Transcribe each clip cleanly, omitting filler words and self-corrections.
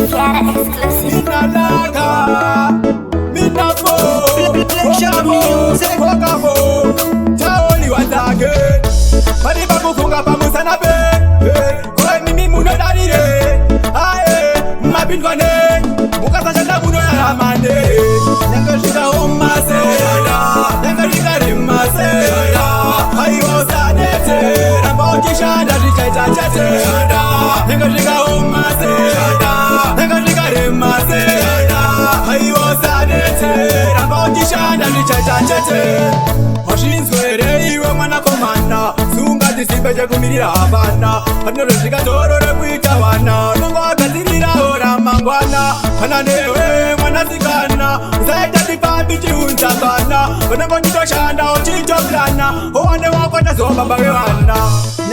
Kiara exclusive. Minalaka, Minafo, Wakafo, Chaoli Watage, Mariba Kufunga Pamusana Be, Mimi Munadari, Ae, Mabinwane, Mukasha Muno Ramande, Nakashika Omase, Nakashika Rimase, Ayosanete, Rabokisha, Jate, Nakashika Omase, Nakashika Rimase, Ayosanete, Rabokisha, Jate, Washinzwere iwe mwana komanda Sunga disibeje kumirira abana Panorojika torore kuita wana Nungo akatirira ora mangwana Hana newe mwana zikana Uzaita tipambi chiunza kana Konengo njito shanda ochito plana Owane wako tazoba bawe wana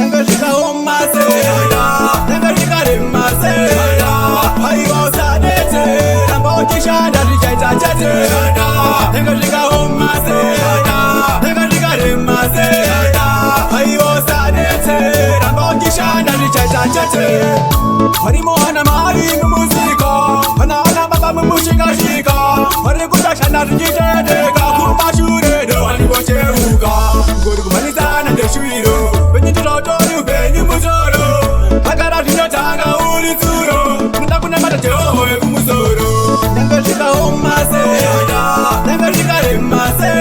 Nyangashika omase Nyangashika rimase Haiwa usadete Rambo kishanda rijaita chate Nyangashika omase Harimo hana mari mumuzika Hana baba mumushikashika Hari kutashana rijitedeka Kumashure do hani bocheruka Ngori kumanizana ndeshuiro Benyi tutotori benyi muzoro Hakara rinotanga uli tsuro Mutakuna mata jehoe kumusoro Nengashika omase Nengashika rimase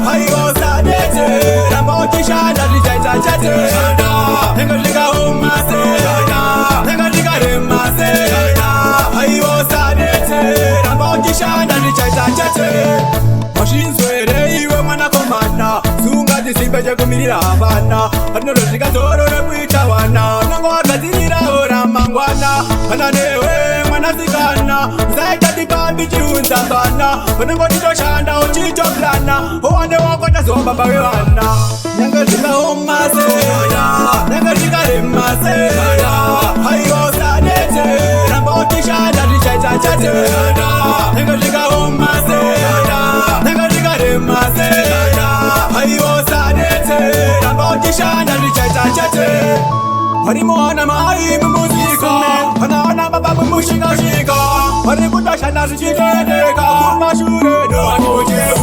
Haiwa usadete Rambo kishana rijaita chate Nengashika omase Nengashika rimase Haiwa usadete Rambo kishana rijaita chate Washinzwere iwe mwana komanda Sunga disibeje kumirira abana Panorojika torore kuita wana Nongo akatirira ora mangwana Hana newe mwana zikana Uzaita tipambi chiunza kana Konengo nito shanda ochito plana Owane wako tazoba bawe wana Nengashika omase Nengashika rimase Haiwa usadete Rambo kishana rijaita chate Nengashika omase Nengashika rimase Haiwa usadete Rambo kishana rijaita chate Harimo hana mai mumuzika Hana baba mumushikashika Hari kutashana rijitedeka Kumashure do hani bocheruka